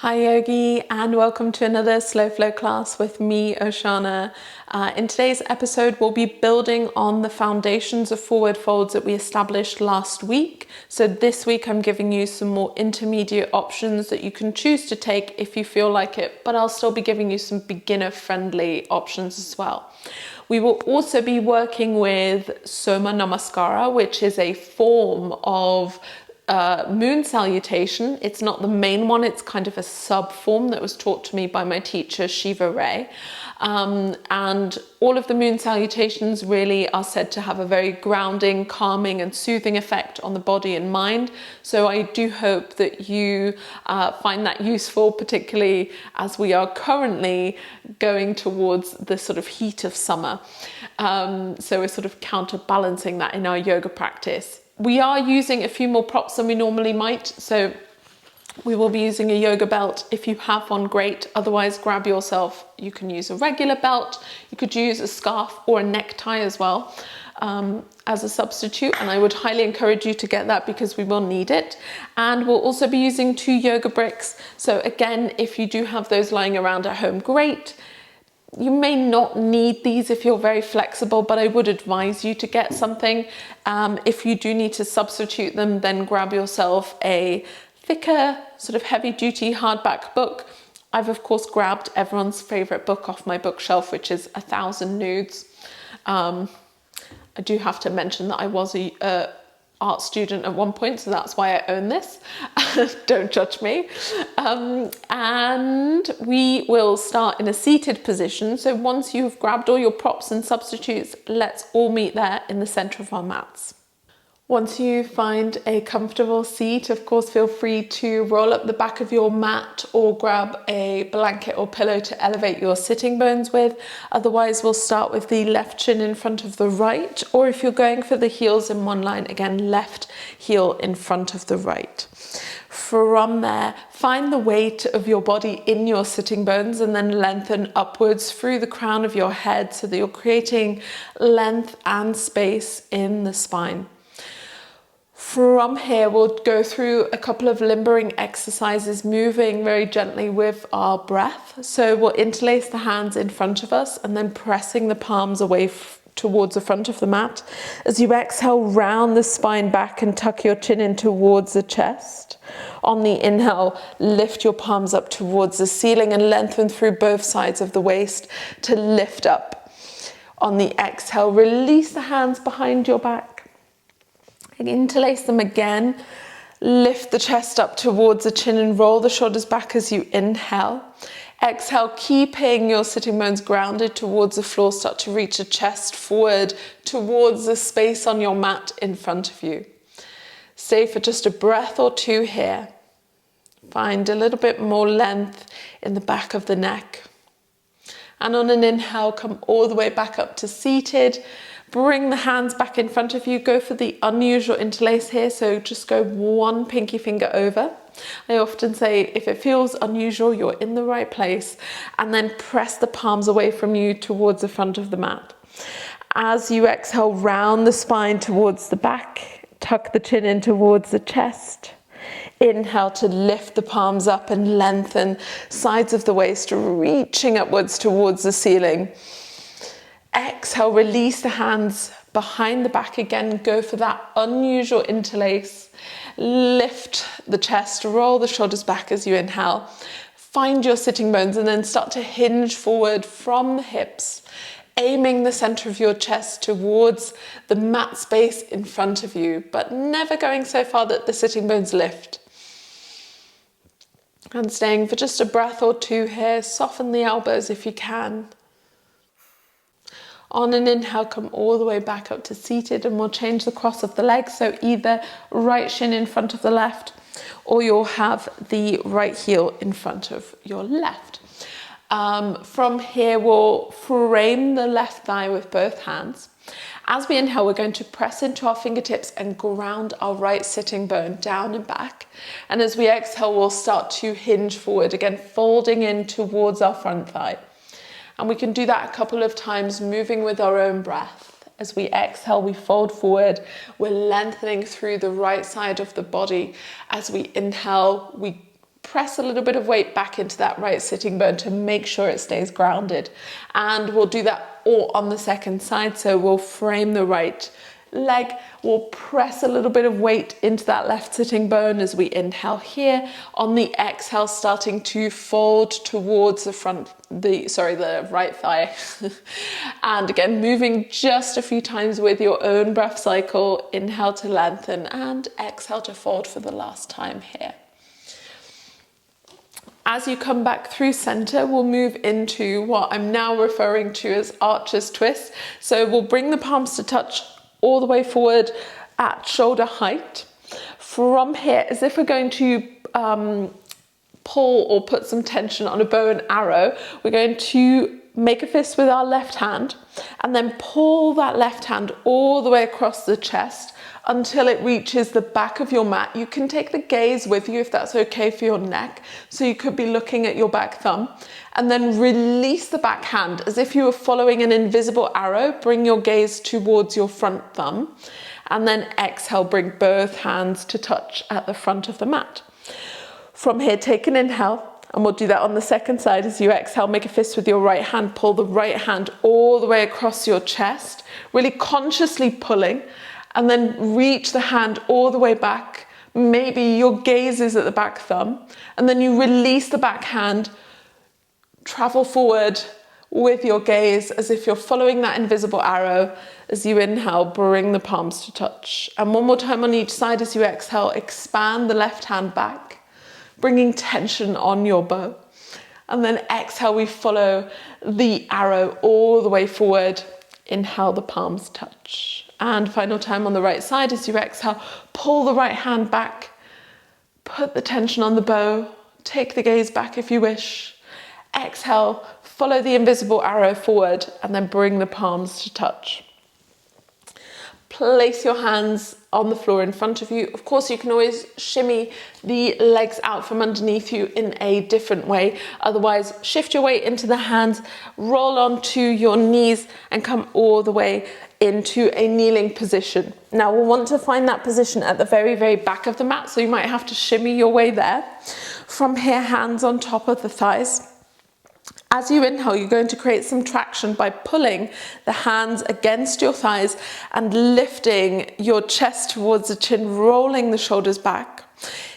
Hi Yogi, and welcome to another Slow Flow class with me, Oceana. In today's episode, we'll be building on the foundations of forward folds that we established last week. So this week I'm giving you some more intermediate options that you can choose to take if you feel like it, but I'll still be giving you some beginner-friendly options as well. We will also be working with Soma Namaskara, which is a form of moon salutation. It's not the main one, it's kind of a sub form that was taught to me by my teacher Shiva Ray. And all of the moon salutations really are said to have a very grounding, calming and soothing effect on the body and mind. So I do hope that you find that useful, particularly as we are currently going towards the sort of heat of summer. So we're sort of counterbalancing that in our yoga practice. We are using a few more props than we normally might, so we will be using a yoga belt. If you have one, great. Otherwise, grab yourself. You can use a regular belt. You could use a scarf or a necktie as well as a substitute, and I would highly encourage you to get that because we will need it. And we'll also be using 2 yoga bricks. So again, if you do have those lying around at home, great. You may not need these if you're very flexible, but I would advise you to get something. If you do need to substitute them, then grab yourself a thicker, sort of heavy-duty hardback book. I've of course grabbed everyone's favorite book off my bookshelf, which is 1,000 Nudes. I do have to mention that I was a art student at one point, so that's why I own this. Don't judge me. And we will start in a seated position. So once you've grabbed all your props and substitutes, let's all meet there in the center of our mats. Once you find a comfortable seat, of course, feel free to roll up the back of your mat or grab a blanket or pillow to elevate your sitting bones with. Otherwise, we'll start with the left shin in front of the right, or if you're going for the heels in one line, again, left heel in front of the right. From there, find the weight of your body in your sitting bones and then lengthen upwards through the crown of your head so that you're creating length and space in the spine. From here, we'll go through a couple of limbering exercises, moving very gently with our breath. So we'll interlace the hands in front of us and then pressing the palms away towards the front of the mat. As you exhale, round the spine back and tuck your chin in towards the chest. On the inhale, lift your palms up towards the ceiling and lengthen through both sides of the waist to lift up. On the exhale, release the hands behind your back. Interlace them again, lift the chest up towards the chin and roll the shoulders back as you inhale. Exhale, keeping your sitting bones grounded towards the floor, start to reach the chest forward towards the space on your mat in front of you. Stay for just a breath or 2 here. Find a little bit more length in the back of the neck. And on an inhale, come all the way back up to seated. Bring the hands back in front of you. Go for the unusual interlace here. So just go 1 pinky finger over. I often say if it feels unusual, you're in the right place. And then press the palms away from you towards the front of the mat. As you exhale, round the spine towards the back. Tuck the chin in towards the chest. Inhale to lift the palms up and lengthen sides of the waist, reaching upwards towards the ceiling. Exhale, release the hands behind the back again. Go for that unusual interlace. Lift the chest, roll the shoulders back as you inhale. Find your sitting bones and then start to hinge forward from the hips, aiming the center of your chest towards the mat space in front of you, but never going so far that the sitting bones lift. And staying for just a breath or 2 here. Soften the elbows if you can. On an inhale, come all the way back up to seated, and we'll change the cross of the legs. So either right shin in front of the left, or you'll have the right heel in front of your left. From here, we'll frame the left thigh with both hands. As we inhale, we're going to press into our fingertips and ground our right sitting bone down and back. And as we exhale, we'll start to hinge forward, again, folding in towards our front thigh. And we can do that a couple of times, moving with our own breath. As we exhale, we fold forward. We're lengthening through the right side of the body. As we inhale, we press a little bit of weight back into that right sitting bone to make sure it stays grounded. And we'll do that all on the second side. So we'll frame the right leg, we'll press a little bit of weight into that left sitting bone as we inhale here. On the exhale, starting to fold towards the right thigh. And again, moving just a few times with your own breath cycle. Inhale to lengthen and exhale to fold for the last time here. As you come back through center, we'll move into what I'm now referring to as archer's twist. So we'll bring the palms to touch all the way forward at shoulder height. From here, as if we're going to pull or put some tension on a bow and arrow, we're going to make a fist with our left hand and then pull that left hand all the way across the chest until it reaches the back of your mat. You can take the gaze with you if that's okay for your neck. So you could be looking at your back thumb and then release the back hand as if you were following an invisible arrow. Bring your gaze towards your front thumb and then exhale, bring both hands to touch at the front of the mat. From here, take an inhale. And we'll do that on the second side. As you exhale, make a fist with your right hand, pull the right hand all the way across your chest, really consciously pulling, and then reach the hand all the way back. Maybe your gaze is at the back thumb, and then you release the back hand, travel forward with your gaze as if you're following that invisible arrow. As you inhale, bring the palms to touch. And one more time on each side as you exhale, expand the left hand back, bringing tension on your bow. And then exhale, we follow the arrow all the way forward. Inhale, the palms touch. And final time on the right side as you exhale, pull the right hand back, put the tension on the bow, take the gaze back if you wish. Exhale, follow the invisible arrow forward and then bring the palms to touch. Place your hands on the floor in front of you. Of course, you can always shimmy the legs out from underneath you in a different way. Otherwise, shift your weight into the hands, roll onto your knees and come all the way into a kneeling position. Now we'll want to find that position at the very, very back of the mat. So you might have to shimmy your way there. From here, hands on top of the thighs. As you inhale, you're going to create some traction by pulling the hands against your thighs and lifting your chest towards the chin, rolling the shoulders back.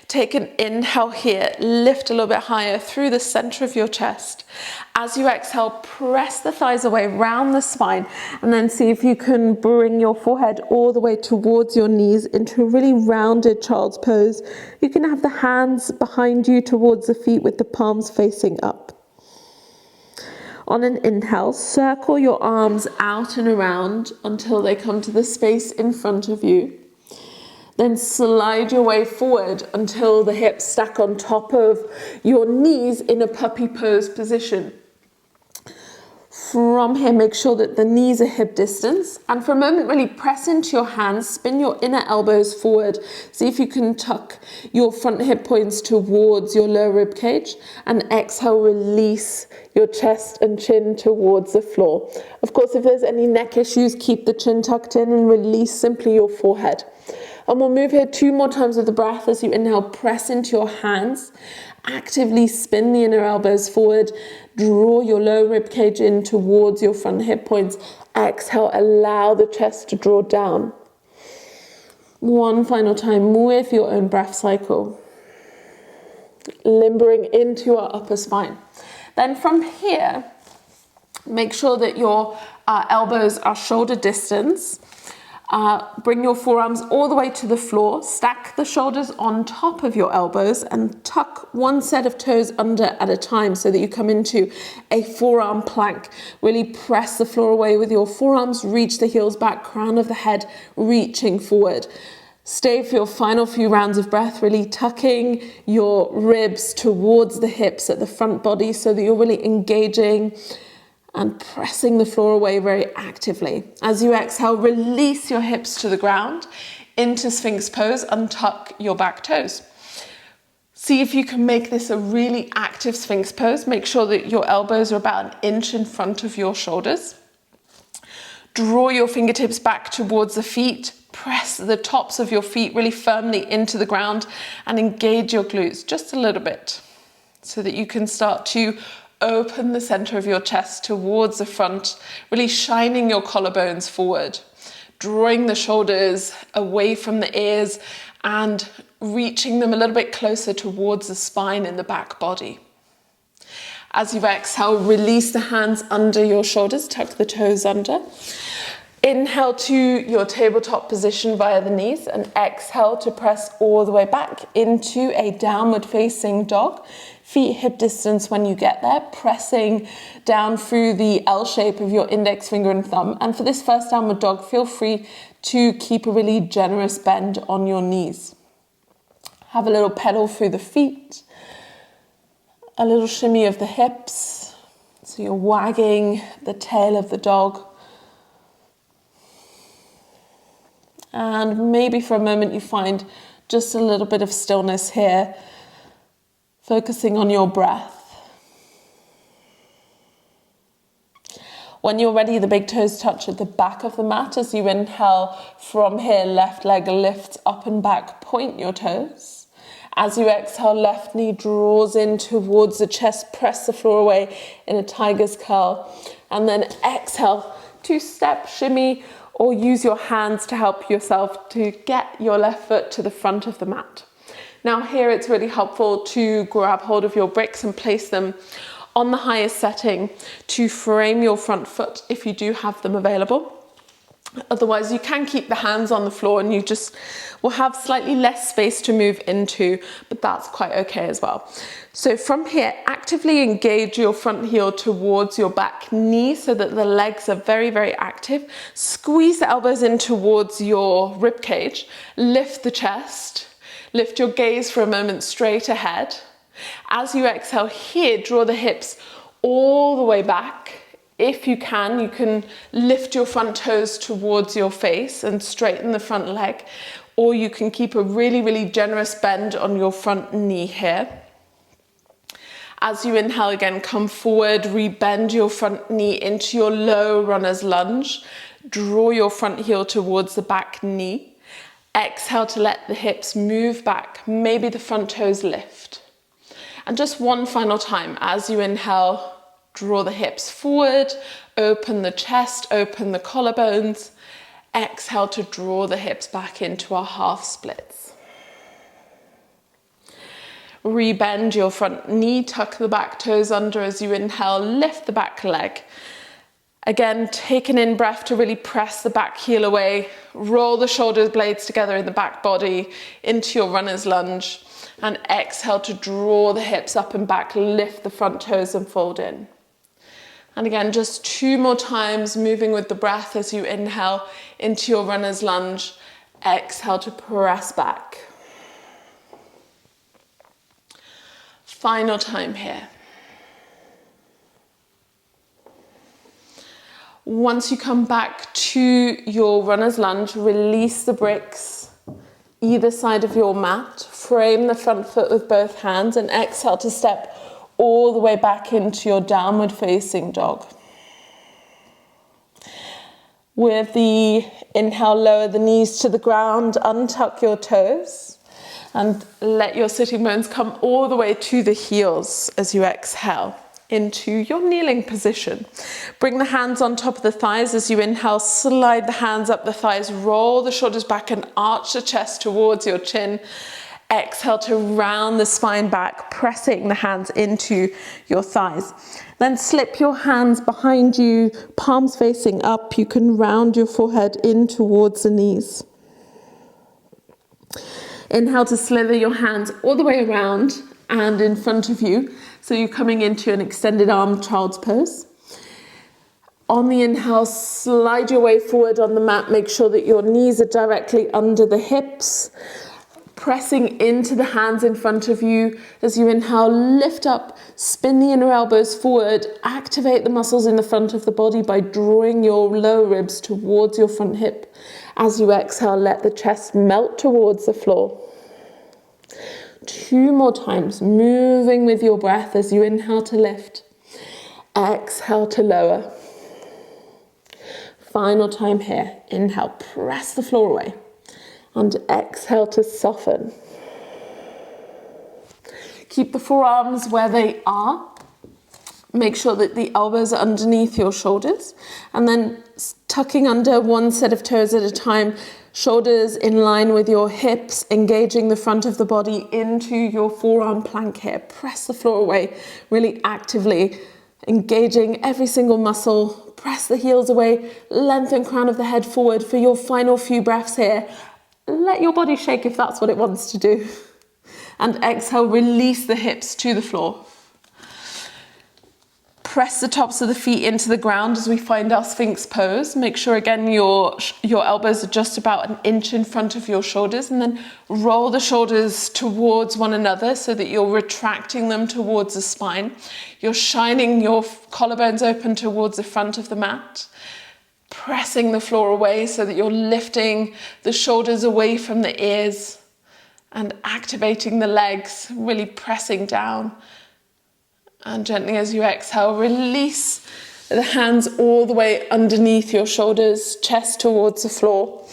Take an inhale here, lift a little bit higher through the center of your chest. As you exhale, press the thighs away, round the spine, and then see if you can bring your forehead all the way towards your knees into a really rounded child's pose. You can have the hands behind you towards the feet with the palms facing up. On an inhale, circle your arms out and around until they come to the space in front of you. Then slide your way forward until the hips stack on top of your knees in a puppy pose position. From here, make sure that the knees are hip distance. And for a moment, really press into your hands, spin your inner elbows forward. See if you can tuck your front hip points towards your lower rib cage. And exhale, release your chest and chin towards the floor. Of course, if there's any neck issues, keep the chin tucked in and release simply your forehead. And we'll move here 2 more times with the breath. As you inhale, press into your hands. Actively spin the inner elbows forward. Draw your lower rib cage in towards your front hip points. Exhale, allow the chest to draw down. One final time with your own breath cycle. Limbering into our upper spine. Then from here, make sure that your elbows are shoulder distance. Bring your forearms all the way to the floor, stack the shoulders on top of your elbows and tuck one set of toes under at a time so that you come into a forearm plank. Really press the floor away with your forearms, reach the heels back, crown of the head reaching forward. Stay for your final few rounds of breath, really tucking your ribs towards the hips at the front body so that you're really engaging and pressing the floor away very actively. As you exhale, release your hips to the ground into Sphinx pose, untuck your back toes. See if you can make this a really active Sphinx pose. Make sure that your elbows are about 1 inch in front of your shoulders. Draw your fingertips back towards the feet. press the tops of your feet really firmly into the ground and engage your glutes just a little bit so that you can start to open the center of your chest towards the front, really shining your collarbones forward, drawing the shoulders away from the ears and reaching them a little bit closer towards the spine in the back body. As you exhale, release the hands under your shoulders, tuck the toes under. Inhale to your tabletop position via the knees and exhale to press all the way back into a downward facing dog. Feet hip distance when you get there, pressing down through the L shape of your index finger and thumb. And for this first downward dog, feel free to keep a really generous bend on your knees. Have a little pedal through the feet, a little shimmy of the hips. So you're wagging the tail of the dog. And maybe for a moment you find just a little bit of stillness here, focusing on your breath. When you're ready, the big toes touch at the back of the mat. As you inhale from here, left leg lifts up and back, point your toes. As you exhale, left knee draws in towards the chest, press the floor away in a tiger's curl. And then exhale, 2-step shimmy, or use your hands to help yourself to get your left foot to the front of the mat. Now here it's really helpful to grab hold of your bricks and place them on the highest setting to frame your front foot if you do have them available. Otherwise you can keep the hands on the floor and you just will have slightly less space to move into, but that's quite okay as well. So from here, actively engage your front heel towards your back knee so that the legs are very, very active. Squeeze the elbows in towards your rib cage, lift the chest, lift your gaze for a moment straight ahead. As you exhale here, draw the hips all the way back. If you can lift your front toes towards your face and straighten the front leg, or you can keep a really, really generous bend on your front knee here. As you inhale again, come forward, rebend your front knee into your low runner's lunge. Draw your front heel towards the back knee. Exhale to let the hips move back, maybe the front toes lift. And just one final time, as you inhale, draw the hips forward, open the chest, open the collarbones. Exhale to draw the hips back into our half splits. Rebend your front knee, tuck the back toes under as you inhale, lift the back leg. Again, take an in-breath to really press the back heel away, roll the shoulder blades together in the back body into your runner's lunge, and exhale to draw the hips up and back, lift the front toes and fold in. And again, just 2 more times, moving with the breath as you inhale into your runner's lunge, exhale to press back. Final time here. Once you come back to your runner's lunge, release the bricks either side of your mat, frame the front foot with both hands, and exhale to step all the way back into your downward facing dog. With the inhale, lower the knees to the ground, untuck your toes, and let your sitting bones come all the way to the heels as you exhale into your kneeling position. Bring the hands on top of the thighs as you inhale, slide the hands up the thighs, roll the shoulders back and arch the chest towards your chin. Exhale to round the spine back, pressing the hands into your thighs. Then slip your hands behind you, palms facing up. You can round your forehead in towards the knees. Inhale to slither your hands all the way around and in front of you. So you're coming into an extended arm child's pose. On the inhale, slide your way forward on the mat. Make sure that your knees are directly under the hips. Pressing into the hands in front of you. As you inhale, lift up, spin the inner elbows forward. Activate the muscles in the front of the body by drawing your lower ribs towards your front hip. As you exhale, let the chest melt towards the floor. 2 more times, moving with your breath as you inhale to lift. Exhale to lower. Final time here. Inhale, press the floor away. And exhale to soften. Keep the forearms where they are. Make sure that the elbows are underneath your shoulders, and then tucking under one set of toes at a time, shoulders in line with your hips, engaging the front of the body into your forearm plank here. Press the floor away really actively, engaging every single muscle. Press the heels away, lengthen crown of the head forward for your final few breaths here. Let your body shake if that's what it wants to do. And exhale, release the hips to the floor. Press the tops of the feet into the ground as we find our Sphinx pose. Make sure again your elbows are just about an inch in front of your shoulders, and then roll the shoulders towards one another so that you're retracting them towards the spine. You're shining your collarbones open towards the front of the mat, pressing the floor away so that you're lifting the shoulders away from the ears and activating the legs, really pressing down. And gently as you exhale, release the hands all the way underneath your shoulders, chest towards the floor.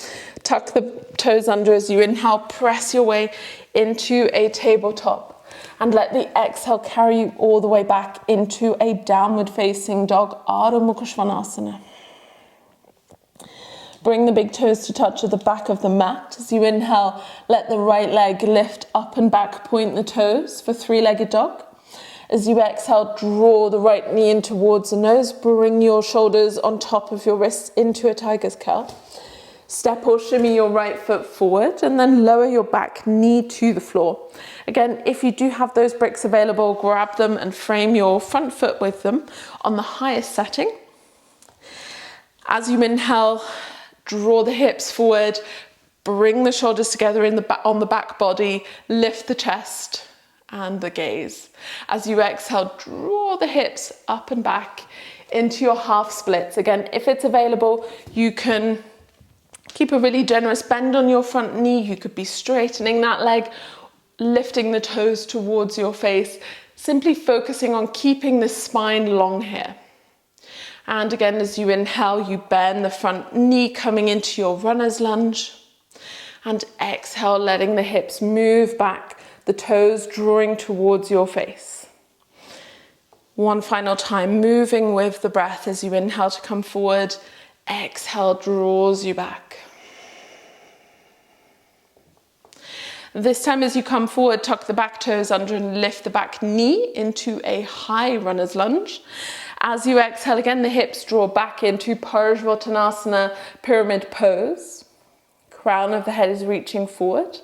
Tuck the toes under as you inhale, press your way into a tabletop. And let the exhale carry you all the way back into a downward facing dog, Ardha Mukha Svanasana. Bring the big toes to touch at the back of the mat. As you inhale, let the right leg lift up and back, point the toes for three-legged dog. As you exhale, draw the right knee in towards the nose. Bring your shoulders on top of your wrists into a tiger's curl. Step or shimmy your right foot forward and then lower your back knee to the floor. Again, if you do have those bricks available, grab them and frame your front foot with them on the highest setting. As you inhale, draw the hips forward, bring the shoulders together on the back body, lift the chest and the gaze. As you exhale, draw the hips up and back into your half splits. Again, if it's available, you can keep a really generous bend on your front knee. You could be straightening that leg, lifting the toes towards your face, simply focusing on keeping the spine long here. And again, as you inhale, you bend the front knee coming into your runner's lunge. And exhale, letting the hips move back, the toes drawing towards your face. One final time, moving with the breath as you inhale to come forward. Exhale draws you back. This time as you come forward, tuck the back toes under and lift the back knee into a high runner's lunge. As you exhale again, the hips draw back into Parsvottanasana, pyramid pose. Crown of the head is reaching forward.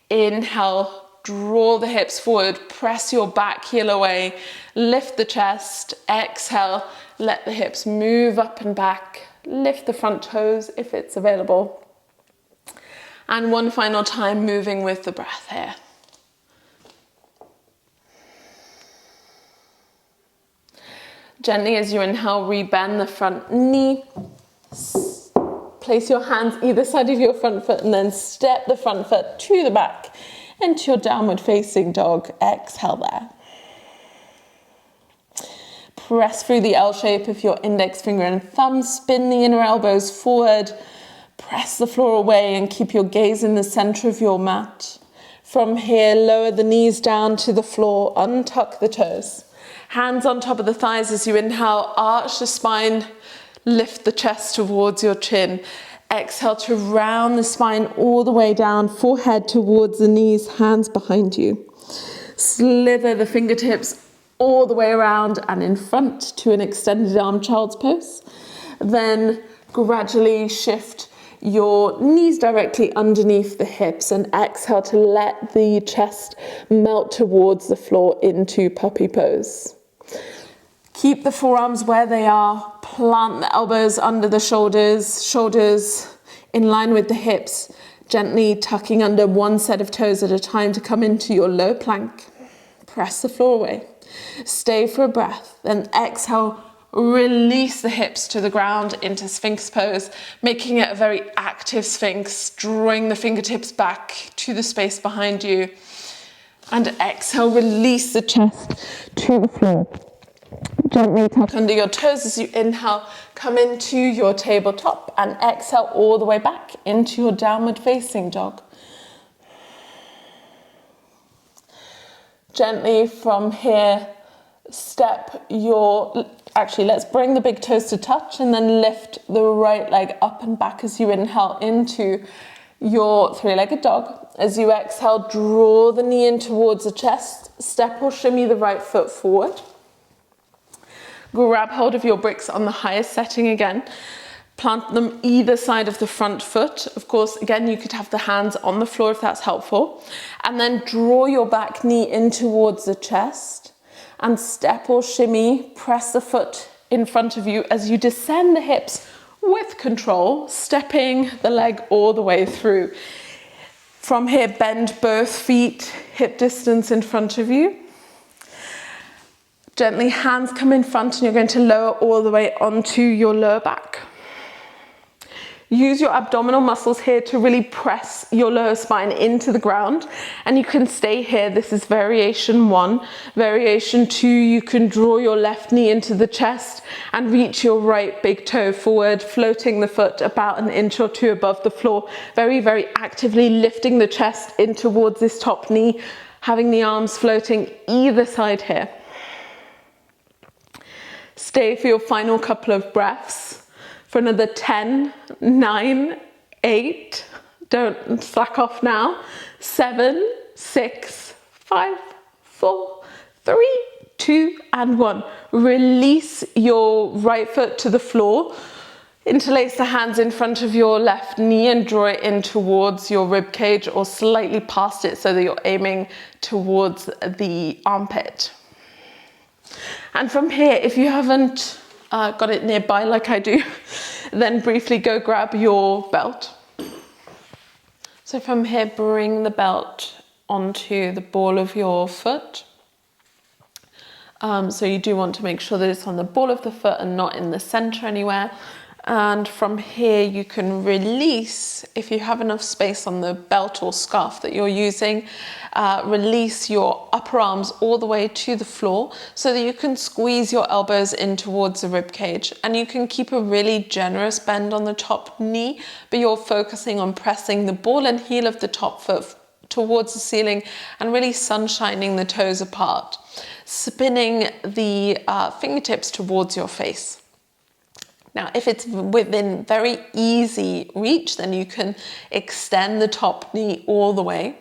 Inhale, draw the hips forward, press your back heel away, lift the chest. Exhale, let the hips move up and back, lift the front toes if it's available. And one final time, moving with the breath here. Gently as you inhale, rebend the front knee. Place your hands either side of your front foot and then step the front foot to the back into your downward facing dog. Exhale there. Press through the L shape of your index finger and thumb. Spin the inner elbows forward. Press the floor away and keep your gaze in the center of your mat. From here, lower the knees down to the floor. Untuck the toes. Hands on top of the thighs as you inhale. Arch the spine. Lift the chest towards your chin. Exhale to round the spine all the way down, forehead towards the knees, hands behind you. Slither the fingertips all the way around and in front to an extended arm child's pose. Then gradually shift your knees directly underneath the hips and exhale to let the chest melt towards the floor into puppy pose. Keep the forearms where they are, plant the elbows under the shoulders, shoulders in line with the hips, gently tucking under one set of toes at a time to come into your low plank. Press the floor away. Stay for a breath, then exhale, release the hips to the ground into Sphinx pose, making it a very active Sphinx, drawing the fingertips back to the space behind you. And exhale, release the chest to the floor. Gently tuck under your toes as you inhale, come into your tabletop, and exhale all the way back into your downward facing dog. Gently from here, let's bring the big toes to touch and then lift the right leg up and back as you inhale into your three-legged dog. As you exhale, draw the knee in towards the chest, step or shimmy the right foot forward. Grab hold of your bricks on the highest setting again. Plant them either side of the front foot. Of course, again, you could have the hands on the floor if that's helpful. And then draw your back knee in towards the chest and step or shimmy, press the foot in front of you as you descend the hips with control, stepping the leg all the way through. From here, bend both feet, hip distance in front of you. Gently, hands come in front and you're going to lower all the way onto your lower back. Use your abdominal muscles here to really press your lower spine into the ground, and you can stay here. This is variation 1. Variation 2, you can draw your left knee into the chest and reach your right big toe forward, floating the foot about an inch or two above the floor, very, very actively lifting the chest in towards this top knee, having the arms floating either side here. Stay for your final couple of breaths. For another 10, 9, 8, don't slack off now, 7, 6, 5, 4, 3, 2, and 1. Release your right foot to the floor. Interlace the hands in front of your left knee and draw it in towards your rib cage or slightly past it so that you're aiming towards the armpit. And from here, if you haven't got it nearby like I do, then briefly go grab your belt. So from here, bring the belt onto the ball of your foot. So you do want to make sure that it's on the ball of the foot and not in the center anywhere. And from here you can release, if you have enough space on the belt or scarf that you're using, release your upper arms all the way to the floor so that you can squeeze your elbows in towards the rib cage, and you can keep a really generous bend on the top knee, but you're focusing on pressing the ball and heel of the top foot towards the ceiling and really sunshining the toes apart, spinning the fingertips towards your face. Now, if it's within very easy reach, then you can extend the top knee all the way.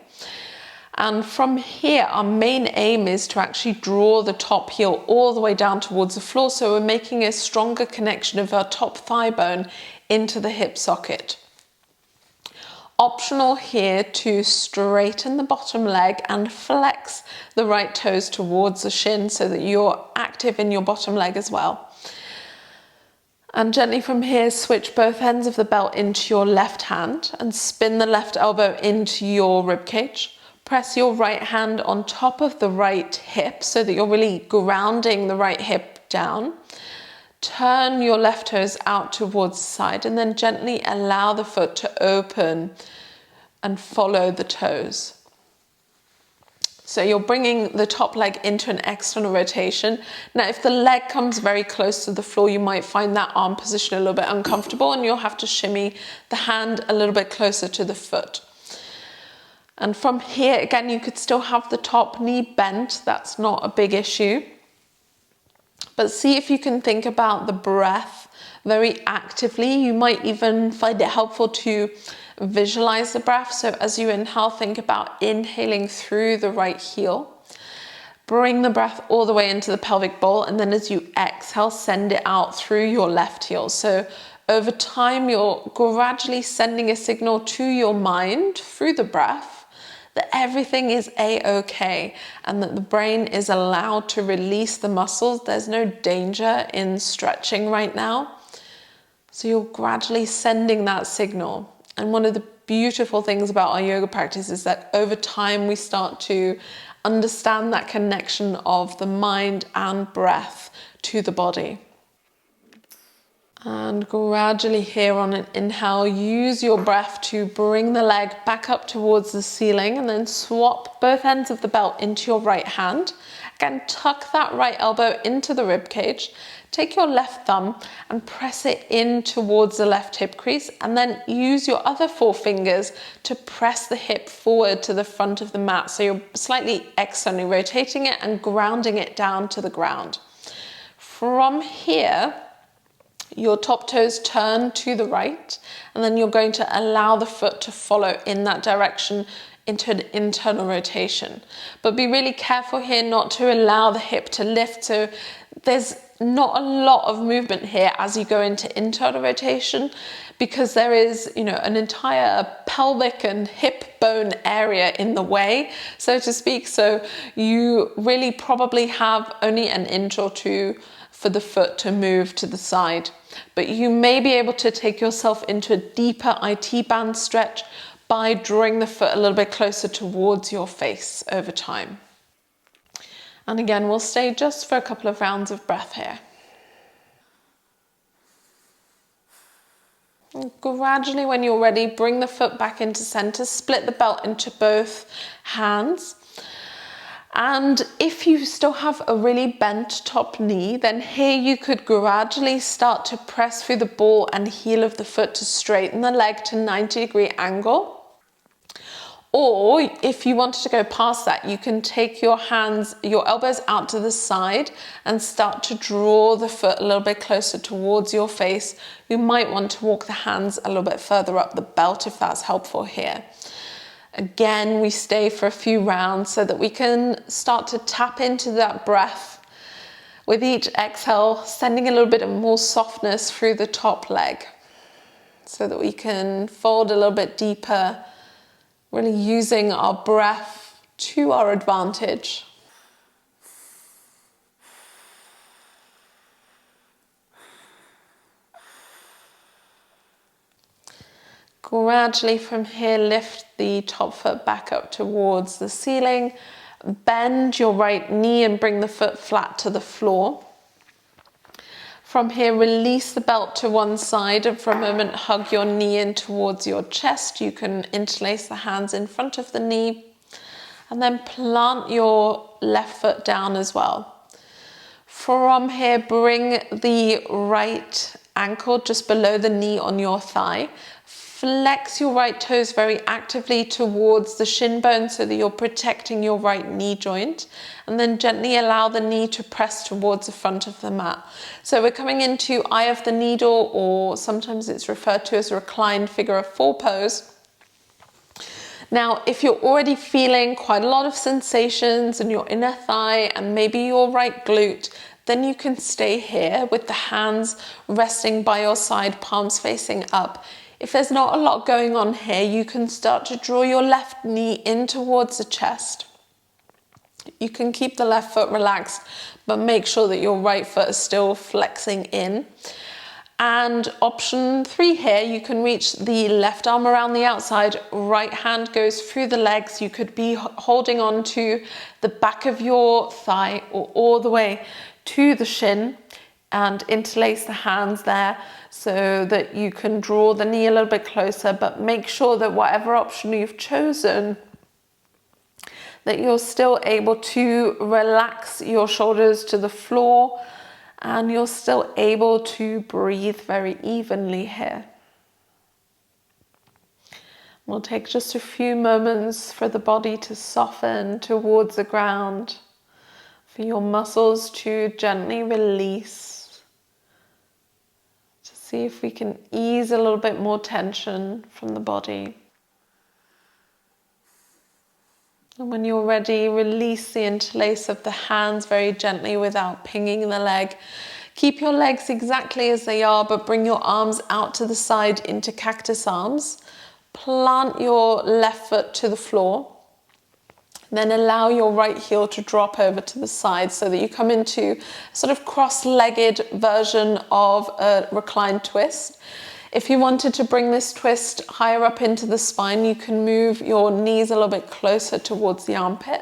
And from here, our main aim is to actually draw the top heel all the way down towards the floor. So we're making a stronger connection of our top thigh bone into the hip socket. Optional here to straighten the bottom leg and flex the right toes towards the shin so that you're active in your bottom leg as well. And gently from here, switch both ends of the belt into your left hand and spin the left elbow into your rib cage. Press your right hand on top of the right hip so that you're really grounding the right hip down. Turn your left toes out towards the side and then gently allow the foot to open and follow the toes. So you're bringing the top leg into an external rotation. Now, if the leg comes very close to the floor, you might find that arm position a little bit uncomfortable and you'll have to shimmy the hand a little bit closer to the foot. And from here, again, you could still have the top knee bent. That's not a big issue. But see if you can think about the breath very actively. You might even find it helpful to visualize the breath. So as you inhale, think about inhaling through the right heel. Bring the breath all the way into the pelvic bowl, and then as you exhale, send it out through your left heel. So over time, you're gradually sending a signal to your mind through the breath that everything is a-okay and that the brain is allowed to release the muscles. There's no danger in stretching right now. So you're gradually sending that signal. And one of the beautiful things about our yoga practice is that over time we start to understand that connection of the mind and breath to the body. And gradually here on an inhale, use your breath to bring the leg back up towards the ceiling and then swap both ends of the belt into your right hand. Again, tuck that right elbow into the rib cage. Take your left thumb and press it in towards the left hip crease, and then use your other 4 fingers to press the hip forward to the front of the mat. So you're slightly externally rotating it and grounding it down to the ground. From here, your top toes turn to the right, and then you're going to allow the foot to follow in that direction into an internal rotation. But be really careful here not to allow the hip to lift. So there's not a lot of movement here as you go into internal rotation, because there is, an entire pelvic and hip bone area in the way, so to speak. So you really probably have only an inch or 2 for the foot to move to the side. But you may be able to take yourself into a deeper IT band stretch by drawing the foot a little bit closer towards your face over time. And again, we'll stay just for a couple of rounds of breath here. And gradually, when you're ready, bring the foot back into center, split the belt into both hands. And if you still have a really bent top knee, then here you could gradually start to press through the ball and heel of the foot to straighten the leg to 90-degree angle. Or if you wanted to go past that, you can take your elbows out to the side and start to draw the foot a little bit closer towards your face. You might want to walk the hands a little bit further up the belt if that's helpful here. Again, we stay for a few rounds so that we can start to tap into that breath with each exhale, sending a little bit more softness through the top leg so that we can fold a little bit deeper, really using our breath to our advantage. Gradually from here, lift the top foot back up towards the ceiling. Bend your right knee and bring the foot flat to the floor. From here, release the belt to one side and for a moment hug your knee in towards your chest. You can interlace the hands in front of the knee and then plant your left foot down as well. From here, bring the right ankle just below the knee on your thigh. Flex your right toes very actively towards the shin bone so that you're protecting your right knee joint, and then gently allow the knee to press towards the front of the mat. So we're coming into eye of the needle, or sometimes it's referred to as a reclined figure of 4 pose. Now, if you're already feeling quite a lot of sensations in your inner thigh and maybe your right glute, then you can stay here with the hands resting by your side, palms facing up. If there's not a lot going on here, you can start to draw your left knee in towards the chest. You can keep the left foot relaxed, but make sure that your right foot is still flexing in. And option 3 here, you can reach the left arm around the outside, right hand goes through the legs. You could be holding on to the back of your thigh or all the way to the shin and interlace the hands there so that you can draw the knee a little bit closer, but make sure that whatever option you've chosen, that you're still able to relax your shoulders to the floor and you're still able to breathe very evenly here. We'll take just a few moments for the body to soften towards the ground, for your muscles to gently release. See if we can ease a little bit more tension from the body. And when you're ready, release the interlace of the hands very gently without pinging the leg. Keep your legs exactly as they are, but bring your arms out to the side into cactus arms. Plant your left foot to the floor. Then allow your right heel to drop over to the side so that you come into a sort of cross-legged version of a reclined twist. If you wanted to bring this twist higher up into the spine, you can move your knees a little bit closer towards the armpit.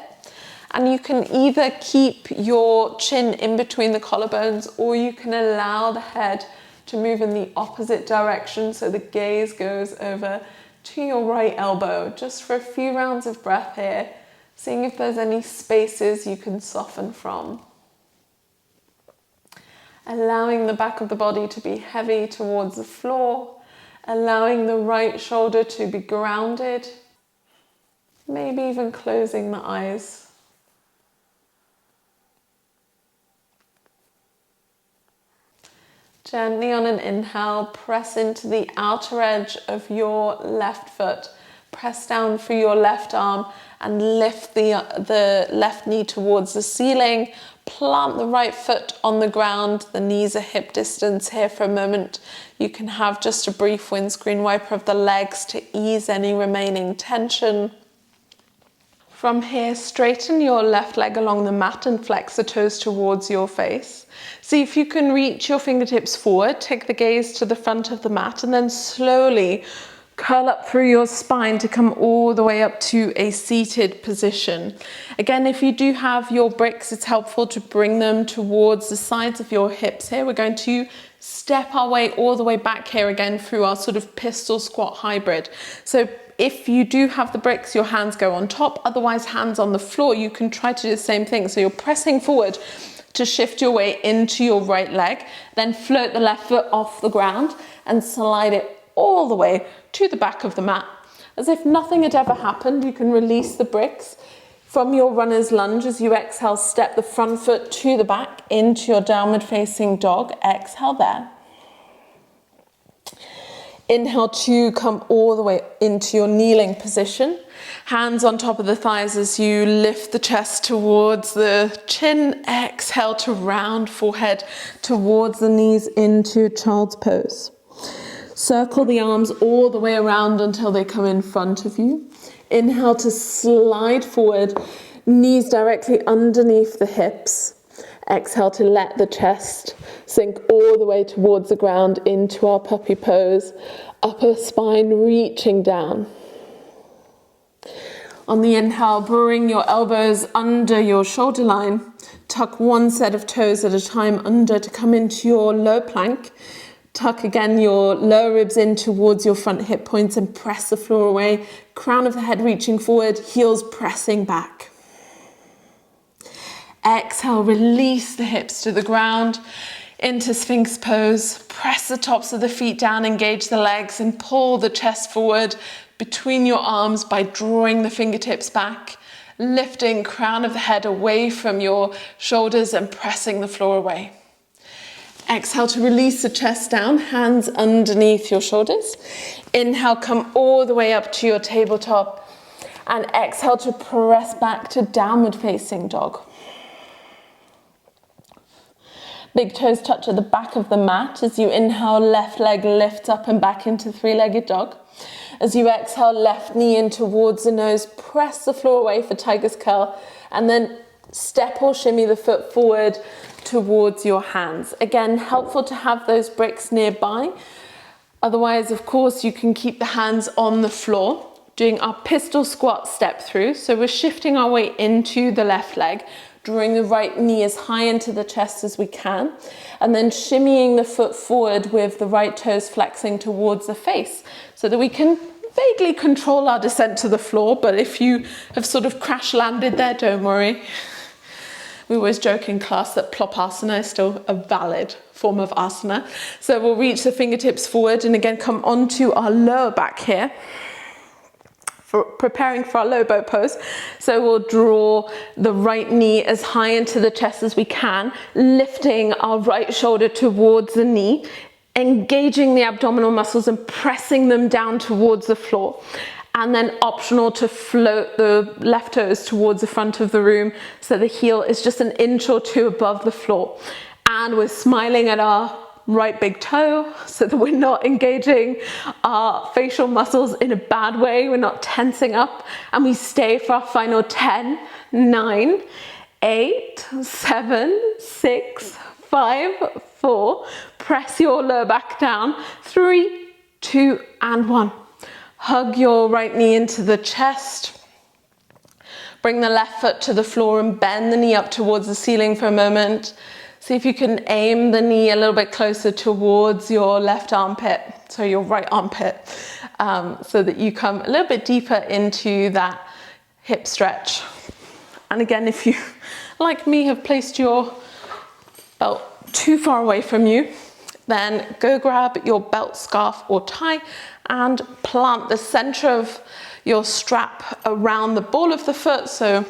And you can either keep your chin in between the collarbones, or you can allow the head to move in the opposite direction so the gaze goes over to your right elbow. Just for a few rounds of breath here, Seeing if there's any spaces you can soften from. Allowing the back of the body to be heavy towards the floor. Allowing the right shoulder to be grounded. Maybe even closing the eyes. Gently on an inhale, press into the outer edge of your left foot. Press down through your left arm and lift the left knee towards the ceiling. Plant the right foot on the ground. The knees are hip distance here for a moment. You can have just a brief windscreen wiper of the legs to ease any remaining tension. From here, straighten your left leg along the mat and flex the toes towards your face. See if you can reach your fingertips forward, take the gaze to the front of the mat, and then slowly curl up through your spine to come all the way up to a seated position. Again, if you do have your bricks, it's helpful to bring them towards the sides of your hips here. We're going to step our way all the way back here again through our sort of pistol squat hybrid. So if you do have the bricks, your hands go on top, otherwise hands on the floor. You can try to do the same thing. So you're pressing forward to shift your way into your right leg, then float the left foot off the ground and slide it all the way to the back of the mat. As if nothing had ever happened, you can release the bricks. From your runner's lunge, as you exhale, step the front foot to the back into your downward facing dog. Exhale there. Inhale to come all the way into your kneeling position. Hands on top of the thighs as you lift the chest towards the chin. Exhale to round forehead towards the knees into child's pose. Circle the arms all the way around until they come in front of you. Inhale to slide forward, knees directly underneath the hips. Exhale to let the chest sink all the way towards the ground into our puppy pose. Upper spine reaching down. On the inhale, bring your elbows under your shoulder line. Tuck one set of toes at a time under to come into your low plank. Tuck again your lower ribs in towards your front hip points and press the floor away. Crown of the head reaching forward, heels pressing back. Exhale, release the hips to the ground into Sphinx pose. Press the tops of the feet down, engage the legs and pull the chest forward between your arms by drawing the fingertips back, lifting crown of the head away from your shoulders and pressing the floor away. Exhale to release the chest down, hands underneath your shoulders. Inhale, come all the way up to your tabletop and exhale to press back to downward facing dog. Big toes touch at the back of the mat. As you inhale, left leg lifts up and back into three-legged dog. As you exhale, left knee in towards the nose, press the floor away for tiger's curl, and then step or shimmy the foot forward towards your hands. Again, helpful to have those bricks nearby. Otherwise, of course, you can keep the hands on the floor, doing our pistol squat step through. So we're shifting our way into the left leg, drawing the right knee as high into the chest as we can, and then shimmying the foot forward with the right toes flexing towards the face so that we can vaguely control our descent to the floor. But if you have sort of crash landed there, don't worry. We always joke in class that plopasana is still a valid form of asana. So we'll reach the fingertips forward and again come onto our lower back here. Preparing for our low boat pose. So we'll draw the right knee as high into the chest as we can, lifting our right shoulder towards the knee, engaging the abdominal muscles and pressing them down towards the floor. And then optional to float the left toes towards the front of the room so the heel is just an inch or two above the floor. And we're smiling at our right big toe so that we're not engaging our facial muscles in a bad way. We're not tensing up, and we stay for our final 10, 9, 8, 7, 6, 5, 4. Press your lower back down. 3, 2, and 1. Hug your right knee into the chest. Bring the left foot to the floor and bend the knee up towards the ceiling for a moment. See if you can aim the knee a little bit closer towards your left armpit, so your right armpit, so that you come a little bit deeper into that hip stretch. And again, if you, like me, have placed your belt too far away from you, then go grab your belt, scarf or tie and plant the center of your strap around the ball of the foot. So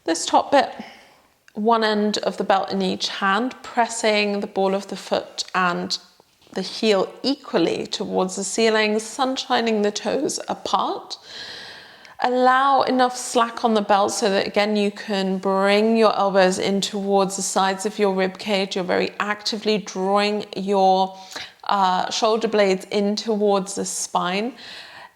this top bit, one end of the belt in each hand, pressing the ball of the foot and the heel equally towards the ceiling, sunshining the toes apart. Allow enough slack on the belt so that again you can bring your elbows in towards the sides of your rib cage. You're very actively drawing your shoulder blades in towards the spine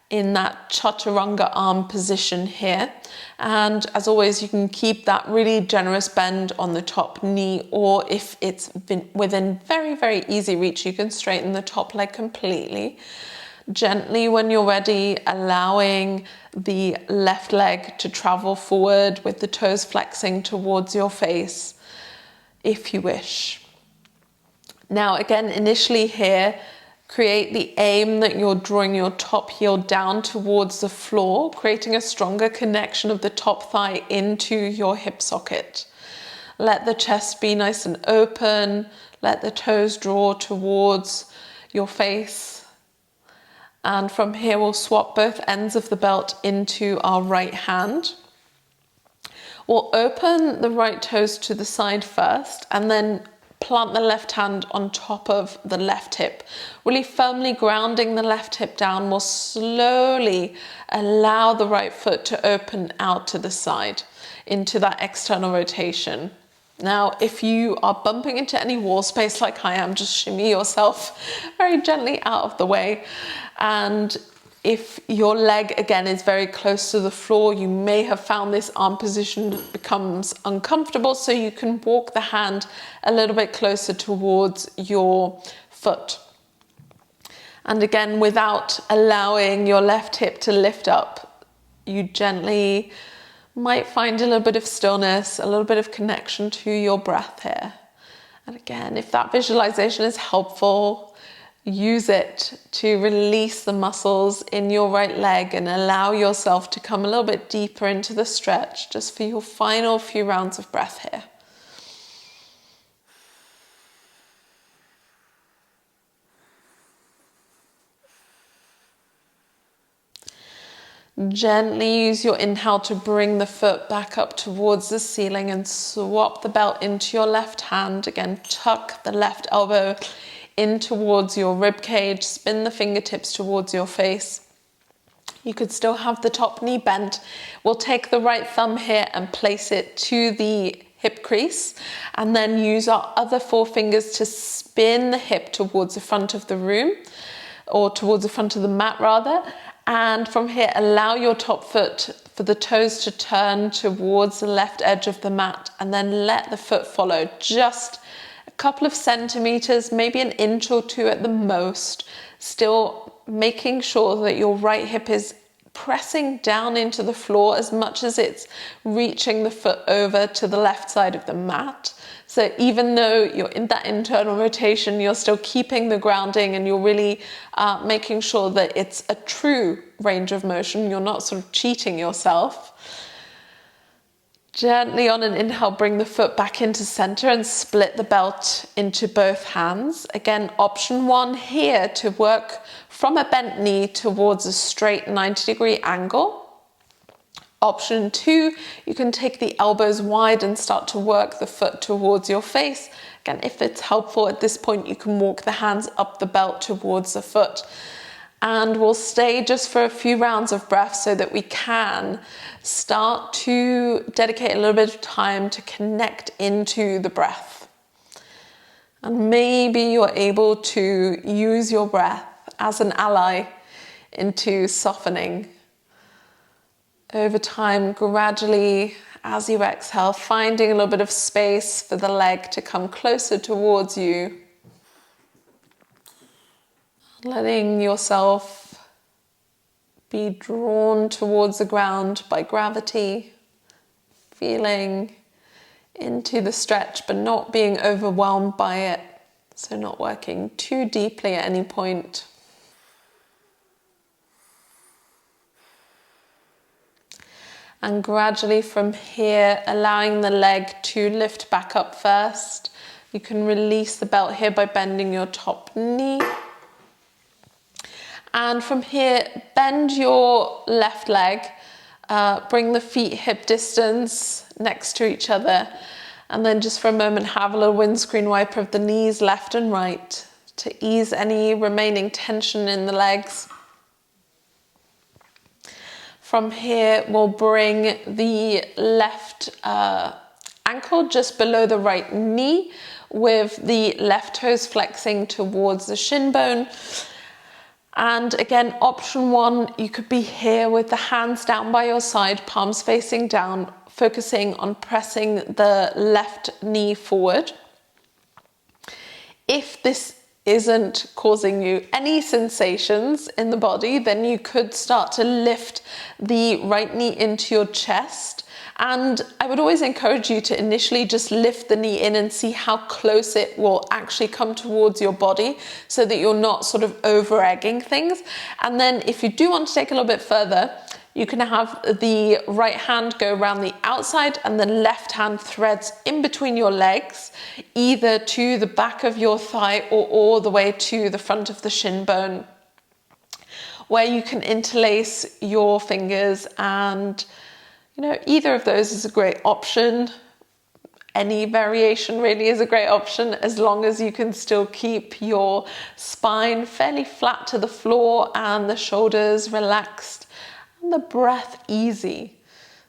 in that chaturanga arm position here. And as always, you can keep that really generous bend on the top knee, or if it's been within very, very easy reach, you can straighten the top leg completely. Gently, when you're ready, allowing the left leg to travel forward with the toes flexing towards your face, if you wish. Now, again, initially here, create the aim that you're drawing your top heel down towards the floor, creating a stronger connection of the top thigh into your hip socket. Let the chest be nice and open. Let the toes draw towards your face. And from here, we'll swap both ends of the belt into our right hand. We'll open the right toes to the side first, and then plant the left hand on top of the left hip. Really firmly grounding the left hip down, we'll slowly allow the right foot to open out to the side into that external rotation. Now, if you are bumping into any wall space like I am, just shimmy yourself very gently out of the way. And if your leg, again, is very close to the floor, you may have found this arm position becomes uncomfortable, so you can walk the hand a little bit closer towards your foot. And again, without allowing your left hip to lift up, you gently might find a little bit of stillness, a little bit of connection to your breath here. And again, if that visualization is helpful, use it to release the muscles in your right leg and allow yourself to come a little bit deeper into the stretch just for your final few rounds of breath here. Gently use your inhale to bring the foot back up towards the ceiling and swap the belt into your left hand. Again, tuck the left elbow in towards your rib cage, spin the fingertips towards your face. You could still have the top knee bent. We'll take the right thumb here and place it to the hip crease, and then use our other four fingers to spin the hip towards the front of the room, or towards the front of the mat rather. And from here, allow your top foot for the toes to turn towards the left edge of the mat, and then let the foot follow just a couple of centimeters, maybe an inch or two at the most, still making sure that your right hip is pressing down into the floor as much as it's reaching the foot over to the left side of the mat. So even though you're in that internal rotation, you're still keeping the grounding, and you're really making sure that it's a true range of motion. You're not sort of cheating yourself. Gently on an inhale, bring the foot back into center and split the belt into both hands. Again, option one here to work from a bent knee towards a straight 90-degree angle. Option two, you can take the elbows wide and start to work the foot towards your face. Again, if it's helpful at this point, you can walk the hands up the belt towards the foot. And we'll stay just for a few rounds of breath so that we can start to dedicate a little bit of time to connect into the breath. And maybe you're able to use your breath as an ally into softening. Over time, gradually, as you exhale, finding a little bit of space for the leg to come closer towards you. Letting yourself be drawn towards the ground by gravity, feeling into the stretch, but not being overwhelmed by it. So not working too deeply at any point. And gradually from here, allowing the leg to lift back up first. You can release the belt here by bending your top knee. And from here, bend your left leg, bring the feet hip distance next to each other. And then just for a moment, have a little windscreen wiper of the knees left and right to ease any remaining tension in the legs. From here, we'll bring the left ankle just below the right knee with the left toes flexing towards the shin bone. And again, option one, you could be here with the hands down by your side, palms facing down, focusing on pressing the left knee forward. If this isn't causing you any sensations in the body, then you could start to lift the right knee into your chest. And I would always encourage you to initially just lift the knee in and see how close it will actually come towards your body so that you're not sort of over-egging things. And then if you do want to take a little bit further, you can have the right hand go around the outside and the left hand threads in between your legs, either to the back of your thigh or all the way to the front of the shin bone, where you can interlace your fingers. And either of those is a great option. Any variation really is a great option, as long as you can still keep your spine fairly flat to the floor and the shoulders relaxed and the breath easy.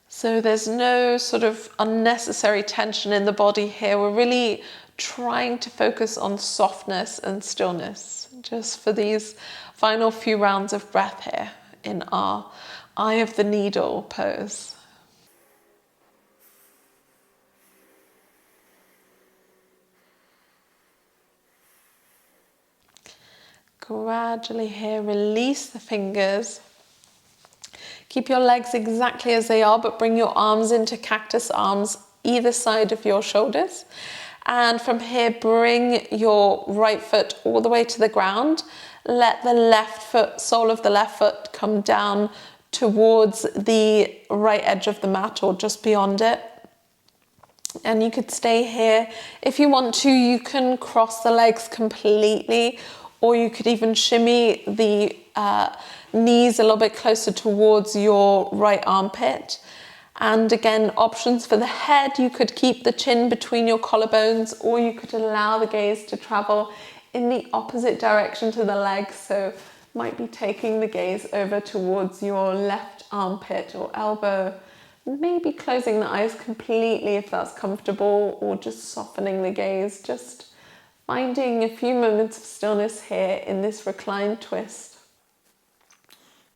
So there's no sort of unnecessary tension in the body here. We're really trying to focus on softness and stillness just for these final few rounds of breath here in our eye of the needle pose. Gradually here, release the fingers. Keep your legs exactly as they are, but bring your arms into cactus arms either side of your shoulders. And from here, bring your right foot all the way to the ground. Let the left foot, sole of the left foot, come down towards the right edge of the mat or just beyond it. And you could stay here. If you want to, you can cross the legs completely, or you could even shimmy the knees a little bit closer towards your right armpit. And again, options for the head, you could keep the chin between your collarbones, or you could allow the gaze to travel in the opposite direction to the legs. So might be taking the gaze over towards your left armpit or elbow, maybe closing the eyes completely if that's comfortable, or just softening the gaze, just finding a few moments of stillness here in this reclined twist.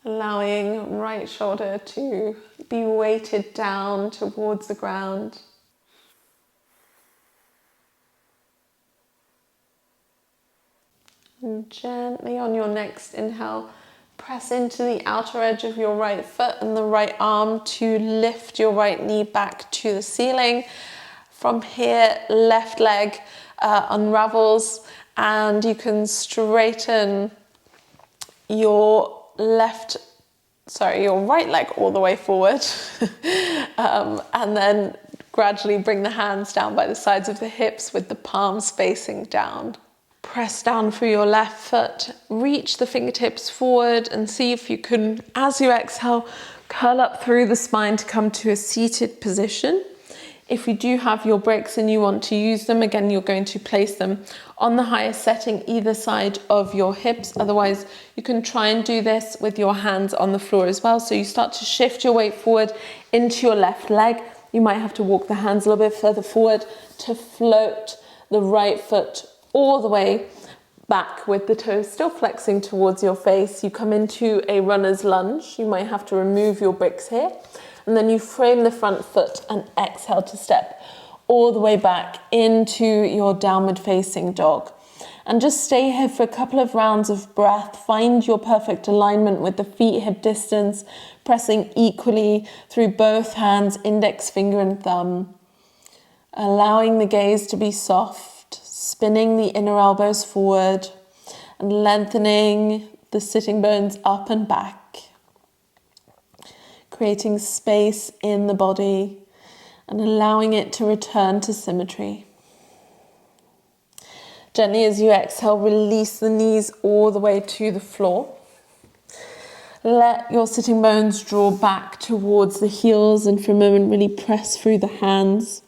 Allowing right shoulder to be weighted down towards the ground. And gently on your next inhale, press into the outer edge of your right foot and the right arm to lift your right knee back to the ceiling. From here, left leg unravels, and you can straighten your right leg all the way forward. And then gradually bring the hands down by the sides of the hips with the palms facing down. Press down for your left foot, reach the fingertips forward and see if you can, as you exhale, curl up through the spine to come to a seated position. If you do have your breaks and you want to use them, again, you're going to place them on the highest setting either side of your hips. Otherwise, you can try and do this with your hands on the floor as well. So you start to shift your weight forward into your left leg. You might have to walk the hands a little bit further forward to float the right foot all the way back with the toes still flexing towards your face. You come into a runner's lunge. You might have to remove your bricks here. And then you frame the front foot and exhale to step all the way back into your downward facing dog. And just stay here for a couple of rounds of breath. Find your perfect alignment with the feet hip distance, pressing equally through both hands, index finger and thumb. Allowing the gaze to be soft, spinning the inner elbows forward and lengthening the sitting bones up and back. creating space in the body and allowing it to return to symmetry. Gently as you exhale, release the knees all the way to the floor. Let your sitting bones draw back towards the heels, and for a moment really press through the hands.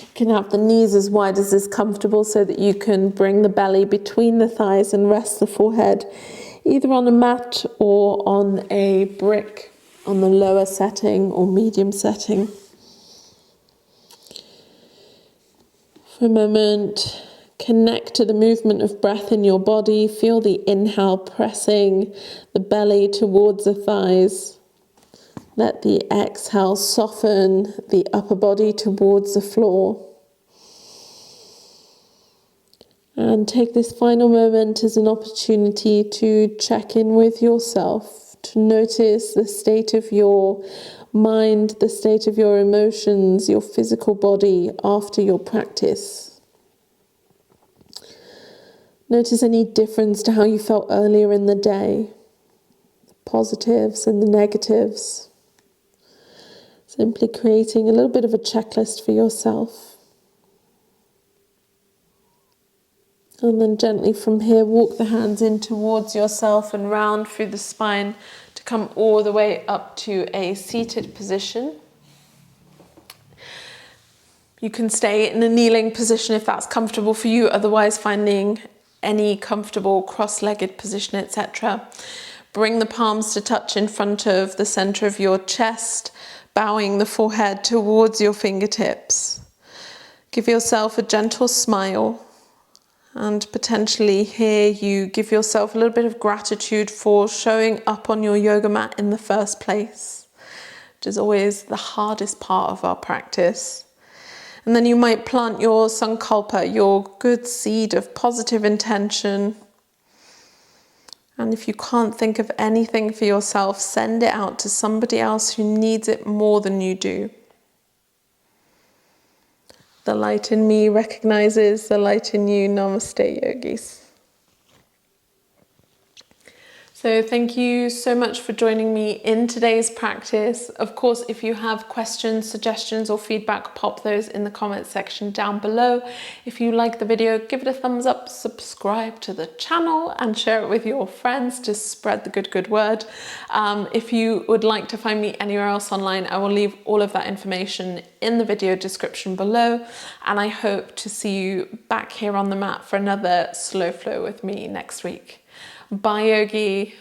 You can have the knees as wide as is comfortable so that you can bring the belly between the thighs and rest the forehead either on a mat or on a brick on the lower setting or medium setting. For a moment, connect to the movement of breath in your body. Feel the inhale pressing the belly towards the thighs. Let the exhale soften the upper body towards the floor. And take this final moment as an opportunity to check in with yourself, to notice the state of your mind, the state of your emotions, your physical body after your practice. Notice any difference to how you felt earlier in the day, the positives and the negatives. Simply creating a little bit of a checklist for yourself. And then gently from here, walk the hands in towards yourself and round through the spine to come all the way up to a seated position. You can stay in a kneeling position if that's comfortable for you, otherwise finding any comfortable cross-legged position, etc. Bring the palms to touch in front of the center of your chest, bowing the forehead towards your fingertips. Give yourself a gentle smile, and potentially here you give yourself a little bit of gratitude for showing up on your yoga mat in the first place, which is always the hardest part of our practice. And then you might plant your sankalpa, your good seed of positive intention. And if you can't think of anything for yourself, send it out to somebody else who needs it more than you do. The light in me recognizes the light in you. Namaste, yogis. So thank you so much for joining me in today's practice. Of course, if you have questions, suggestions or feedback, pop those in the comments section down below. If you like the video, give it a thumbs up, subscribe to the channel and share it with your friends to spread the good word. If you would like to find me anywhere else online, I will leave all of that information in the video description below. And I hope to see you back here on the mat for another slow flow with me next week. Bye, yogi.